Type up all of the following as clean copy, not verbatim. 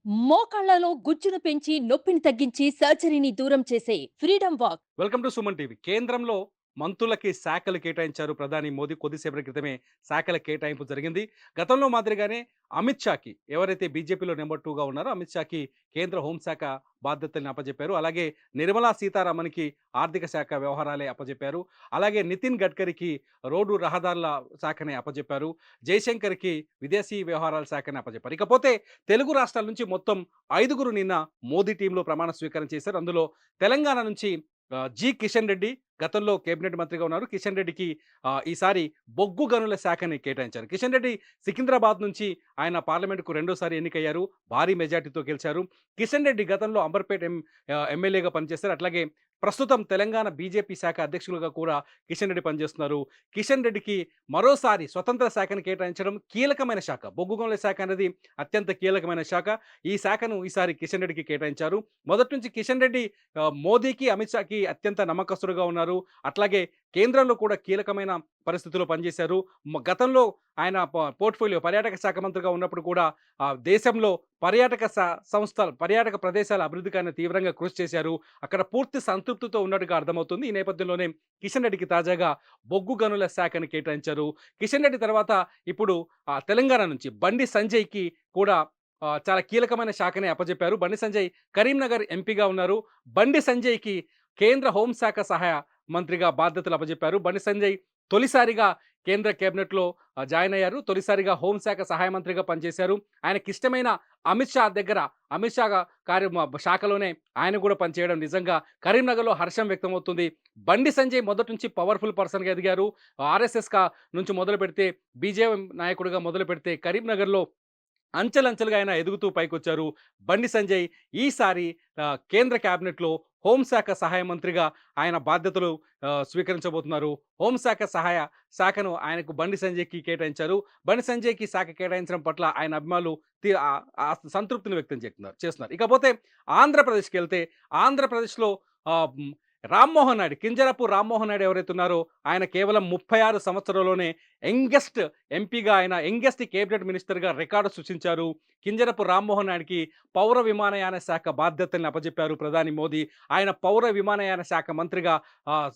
మోకాళ్లలో గుజ్జును పెంచి నొప్పిని తగ్గించి సర్జరీని దూరం చేసే freedom walk. Welcome to Suman TV. కేంద్రంలో మంత్రులకి శాఖలు కేటాయించారు ప్రధాని మోదీ. కొద్దిసేపటి క్రితమే శాఖల కేటాయింపు జరిగింది. గతంలో మాదిరిగానే అమిత్ షాకి, ఎవరైతే బీజేపీలో నెంబర్ 2గా ఉన్నారో అమిత్ షాకి కేంద్ర హోంశాఖ బాధ్యతల్ని అప్పజెప్పారు. అలాగే నిర్మలా సీతారామన్‌కి ఆర్థిక శాఖ వ్యవహారాలే అప్పజెప్పారు. అలాగే నితిన్ గడ్కరీకి రోడ్డు రహదారుల శాఖని అప్పజెప్పారు. జయశంకర్‌కి విదేశీ వ్యవహారాల శాఖని అప్పజెప్పారు. ఇకపోతే తెలుగు రాష్ట్రాల నుంచి మొత్తం 5గురు నిన్న మోదీ టీంలో ప్రమాణ స్వీకారం చేశారు. అందులో తెలంగాణ నుంచి జి. కిషన్ రెడ్డి గతంలో కేబినెట్ మంత్రిగా ఉన్నారు. కిషన్ రెడ్డికి ఈసారి బొగ్గు గనుల శాఖని కేటాయించారు. కిషన్ రెడ్డి సికింద్రాబాద్ నుంచి ఆయన పార్లమెంట్‌కు రెండోసారి ఎన్నికయ్యారు. భారీ మెజార్టీతో గెలిచారు. కిషన్ రెడ్డి గతంలో అంబర్‌పేట్ ఎమ్మెల్యేగా పనిచేశారు. అట్లాగే ప్రస్తుతం తెలంగాణ బీజేపీ శాఖ అధ్యక్షులుగా కూడా కిషన్ రెడ్డి పనిచేస్తున్నారు. కిషన్ రెడ్డికి మరోసారి స్వతంత్ర శాఖను కేటాయించడం కీలకమైన శాఖ. బొగ్గు గనుల శాఖ అనేది అత్యంత కీలకమైన శాఖ. ఈ శాఖను ఈసారి కిషన్ రెడ్డికి కేటాయించారు. మొదటి నుంచి కిషన్ రెడ్డి మోదీకి, అమిత్ షాకి అత్యంత నమ్మకస్తుడుగా ఉన్నారు. అట్లాగే కేంద్రంలో కూడా కీలకమైన పరిస్థితుల్లో పనిచేశారు. గతంలో ఆయన పోర్ట్‌ఫోలియో పర్యాటక శాఖ మంత్రిగా ఉన్నప్పుడు కూడా దేశంలో పర్యాటక సంస్థలు, పర్యాటక ప్రదేశాల అభివృద్ధికి ఆయన తీవ్రంగా కృషి చేశారు. అక్కడ పూర్తి సంతృప్తితో ఉన్నట్టుగా అర్థమవుతుంది. ఈ నేపథ్యంలోనే కిషన్ రెడ్డికి తాజాగా బొగ్గు గనుల శాఖను కేటాయించారు. కిషన్ రెడ్డి తర్వాత ఇప్పుడు తెలంగాణ నుంచి బండి సంజయ్‌కి కూడా చాలా కీలకమైన శాఖనే అప్పజెప్పారు. బండి సంజయ్ కరీంనగర్ ఎంపీగా ఉన్నారు. బండి సంజయ్‌కి కేంద్ర హోంశాఖ సహాయ మంత్రిగా బాధ్యతలు అప్పజెప్పారు. బండి సంజయ్ తొలిసారిగా కేంద్ర కేబినెట్‌లో జాయిన్ అయ్యారు. తొలిసారిగా హోంశాఖ సహాయ మంత్రిగా పనిచేశారు. ఆయనకిష్టమైన అమిత్ షా దగ్గర, అమిత్ షా శాఖలోనే ఆయన కూడా పనిచేయడం నిజంగా కరీంనగర్‌లో హర్షం వ్యక్తమవుతుంది. బండి సంజయ్ మొదటి నుంచి పవర్‌ఫుల్ పర్సన్‌గా ఎదిగారు. ఆర్ఎస్ఎస్ నుంచి మొదలుపెడితే, బీజేఎం నాయకుడిగా మొదలుపెడితే కరీంనగర్‌లో అంచెలంచెలుగా ఆయన ఎదుగుతూ పైకొచ్చారు. బండి సంజయ్ ఈసారి కేంద్ర క్యాబినెట్‌లో హోంశాఖ సహాయ మంత్రిగా ఆయన బాధ్యతలు స్వీకరించబోతున్నారు. హోంశాఖ శాఖను ఆయనకు బండి సంజయ్‌కి కేటాయించారు. బండి సంజయ్‌కి శాఖ కేటాయించడం పట్ల ఆయన అభిమానులు సంతృప్తిని వ్యక్తం చేస్తున్నారు. ఇకపోతే ఆంధ్రప్రదేశ్‌కెళ్తే ఆంధ్రప్రదేశ్‌లో ఆహ్, హ్మ్, రామ్మోహన్ నాయుడు, కింజరాపు రామ్మోహన్ నాయుడు ఎవరైతే ఉన్నారో ఆయన కేవలం 36 సంవత్సరాల్లోనే యంగెస్ట్ ఎంపీగా, ఆయన యంగెస్ట్ కేబినెట్ మినిస్టర్‌గా రికార్డు సృష్టించారు. కింజరపు రామ్మోహన్ నాయుడికి పౌర విమానయాన శాఖ బాధ్యతల్ని అప్పజెప్పారు ప్రధాని మోదీ. ఆయన పౌర విమానయాన శాఖ ఆహ్,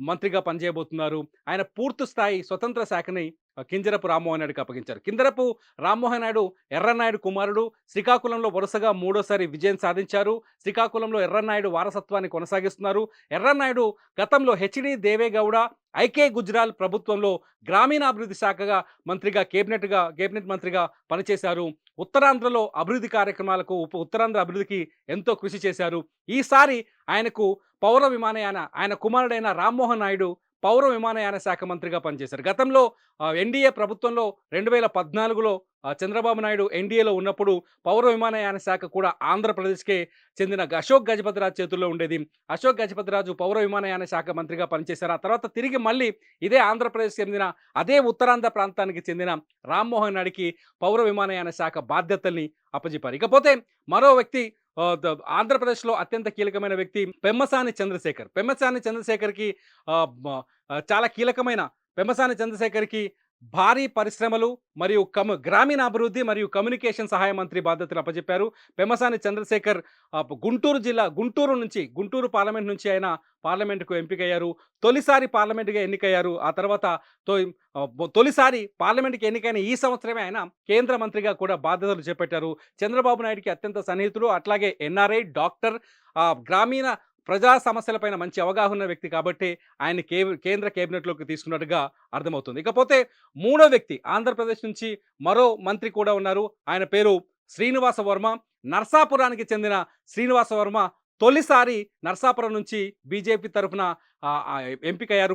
మంత్రిగా పనిచేయబోతున్నారు. ఆయన పూర్తి స్థాయి స్వతంత్ర శాఖని కింజరపు రామ్మోహన్ నాయుడుకి అప్పగించారు. కింజరపు రామ్మోహన్ నాయుడు ఎర్రన్నాయుడు కుమారుడు. శ్రీకాకుళంలో వరుసగా మూడోసారి విజయం సాధించారు. శ్రీకాకుళంలో ఎర్రన్నాయుడు వారసత్వాన్ని కొనసాగిస్తున్నారు. ఎర్రన్నాయుడు గతంలో హెచ్‌డి దేవేగౌడ, ఐకే గుజ్రాల్ ప్రభుత్వంలో గ్రామీణాభివృద్ధి శాఖగా మంత్రిగా, కేబినెట్ మంత్రిగా పనిచేశారు. ఉత్తరాంధ్రలో అభివృద్ధి కార్యక్రమాలకు, ఉత్తరాంధ్ర అభివృద్ధికి ఎంతో కృషి చేశారు. ఈసారి ఆయనకు ఆయన కుమారుడైన రామ్మోహన్ నాయుడు పౌర విమానయాన శాఖ మంత్రిగా పనిచేశారు. గతంలో ఎన్డీఏ ప్రభుత్వంలో 2014లో చంద్రబాబు నాయుడు ఎన్డీఏలో ఉన్నప్పుడు పౌర విమానయాన శాఖ కూడా ఆంధ్రప్రదేశ్‌కే చెందిన అశోక్ గజపతిరాజు చేతుల్లో ఉండేది. అశోక్ గజపతిరాజు పౌర విమానయాన శాఖ మంత్రిగా పనిచేశారు. ఆ తర్వాత తిరిగి మళ్ళీ ఇదే ఆంధ్రప్రదేశ్‌కి చెందిన, అదే ఉత్తరాంధ్ర ప్రాంతానికి చెందిన రామ్మోహన్ నాయుడికి పౌర విమానయాన శాఖ బాధ్యతల్ని అప్పజెప్పారు. ఇకపోతే మరో వ్యక్తి, ఆంధ్రప్రదేశ్‌లో అత్యంత కీలకమైన వ్యక్తి పెమ్మసాని చంద్రశేఖర్. పెమ్మసాని చంద్రశేఖర్‌కి ఆహ్, మ చాలా కీలకమైన పెమ్మసాని చంద్రశేఖర్‌కి భారీ పరిశ్రమలు మరియు గ్రామీణాభివృద్ధి మరియు కమ్యూనికేషన్ సహాయ మంత్రి బాధ్యతలు అప్పజెప్పారు. పెమ్మసాని చంద్రశేఖర్ గుంటూరు పార్లమెంట్ నుంచి ఆయన పార్లమెంట్‌కు ఎంపికయ్యారు. తొలిసారి పార్లమెంట్‌గా ఎన్నికయ్యారు. ఆ తర్వాత తొలిసారి పార్లమెంట్‌కి ఎన్నికైన ఈ సంవత్సరమే ఆయన కేంద్ర మంత్రిగా కూడా బాధ్యతలు చేపట్టారు. చంద్రబాబు నాయుడుకి అత్యంత సన్నిహితుడు. అట్లాగే ఎన్ఆర్ఐ, డాక్టర్, గ్రామీణ ప్రజా సమస్యలపైన మంచి అవగాహన ఉన్న వ్యక్తి కాబట్టి ఆయన్ని కేంద్ర కేబినెట్‌లోకి తీసుకున్నట్టుగా అర్థమవుతుంది. ఇకపోతే మూడో వ్యక్తి, ఆంధ్రప్రదేశ్ నుంచి మరో మంత్రి కూడా ఉన్నారు. ఆయన పేరు శ్రీనివాస వర్మ. నరసాపురానికి చెందిన శ్రీనివాస వర్మ తొలిసారి నరసాపురం నుంచి బీజేపీ తరఫున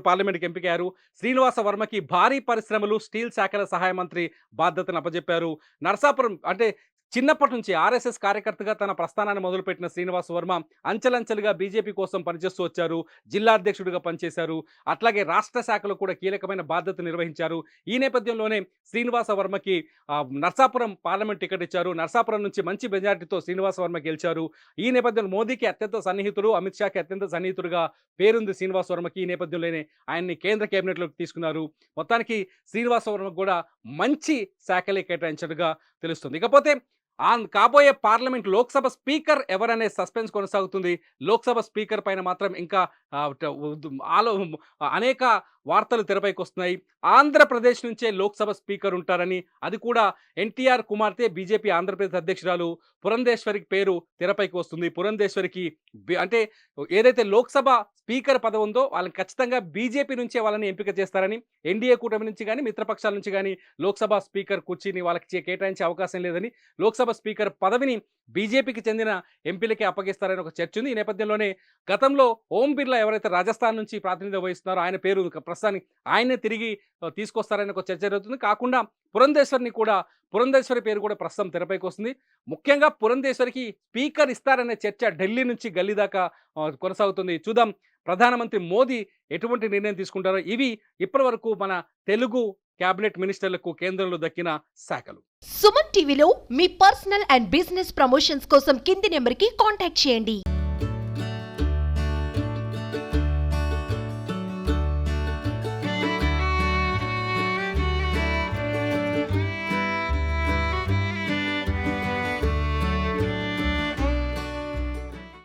పార్లమెంట్‌కి ఎంపికయ్యారు. శ్రీనివాస వర్మకి భారీ పరిశ్రమలు, స్టీల్ శాఖల సహాయ మంత్రి బాధ్యతను అప్పజెప్పారు. నరసాపురం అంటే చిన్నప్పటి నుంచి ఆర్ఎస్ఎస్ కార్యకర్తగా తన ప్రస్థానాన్ని మొదలుపెట్టిన శ్రీనివాస వర్మ అంచెలంచెలుగా బీజేపీ కోసం పనిచేస్తూ వచ్చారు. జిల్లా అధ్యక్షుడిగా పనిచేశారు. అట్లాగే రాష్ట్ర శాఖలో కూడా కీలకమైన బాధ్యత నిర్వహించారు. ఈ నేపథ్యంలోనే శ్రీనివాస వర్మకి నరసాపురం పార్లమెంట్ టికెట్ ఇచ్చారు. నరసాపురం నుంచి మంచి మెజారిటీతో శ్రీనివాస వర్మ గెలిచారు. ఈ నేపథ్యంలో మోదీకి అత్యంత సన్నిహితుడు, అమిత్ షాకి అత్యంత సన్నిహితుడుగా పేరుంది శ్రీనివాస వర్మకి. ఈ నేపథ్యంలోనే ఆయన్ని కేంద్ర కేబినెట్‌లోకి తీసుకున్నారు. మొత్తానికి శ్రీనివాస వర్మకు కూడా మంచి శాఖలే కేటాయించినట్టుగా తెలుస్తుంది. ఇకపోతే కాబోయే పార్లమెంట్ లోక్సభ స్పీకర్ ఎవరనే సస్పెన్స్ కొనసాగుతుంది. లోక్సభ స్పీకర్ పైన మాత్రం ఇంకా ఆహ్, ట ఉద్ ఆలో అనేక వార్తలు తెరపైకొస్తున్నాయి. ఆంధ్రప్రదేశ్ నుంచే లోక్సభ స్పీకర్ ఉంటారని, అది కూడా ఎన్టీఆర్ కుమార్తె బీజేపీ ఆంధ్రప్రదేశ్ అధ్యక్షురాలు పురంధేశ్వరి పేరు తెరపైకి వస్తుంది. పురంధేశ్వరికి అంటే ఏదైతే లోక్సభ స్పీకర్ పదవి ఉందో వాళ్ళని ఖచ్చితంగా బీజేపీ నుంచే వాళ్ళని ఎంపిక చేస్తారని, ఎన్డీఏ కూటమి నుంచి గాని, మిత్రపక్షాల నుంచి గాని లోక్సభ స్పీకర్ కుర్చీని వాళ్ళకి కేటాయించే అవకాశం లేదని, లోక్సభ స్పీకర్ పదవిని బీజేపీకి చెందిన ఎంపీలకే అప్పగిస్తారని ఒక చర్చ ఉంది. ఈ నేపథ్యంలోనే గతంలో ఓం బిర్లా ఎవరైతే రాజస్థాన్ నుంచి ప్రాతినిధ్యం వహిస్తున్నారో ఆయన పేరు ప్రస్తుతానికి ఆయన్నే తిరిగి తీసుకొస్తారని ఒక చర్చ జరుగుతుంది. కాకుండా పురంధేశ్వరి పేరు కూడా ప్రస్తుతం తెరపైకి వస్తుంది. ముఖ్యంగా పురంధేశ్వరికి స్పీకర్ ఇస్తారనే చర్చ ఢిల్లీ నుంచి గల్లీ దాకా కొనసాగుతుంది. చూద్దాం ప్రధానమంత్రి మోదీ ఎటువంటి నిర్ణయం తీసుకుంటారో. ఇవి ఇప్పటివరకు మన తెలుగు క్యాబినెట్ మినిస్టర్లకు కేంద్రంలో దక్కిన శాఖలు. సుమన్ టీవీలో మీ పర్సనల్ అండ్ బిజినెస్ ప్రమోషన్స్ కోసం కింది నెంబర్కి కాంటాక్ట్ చేయండి.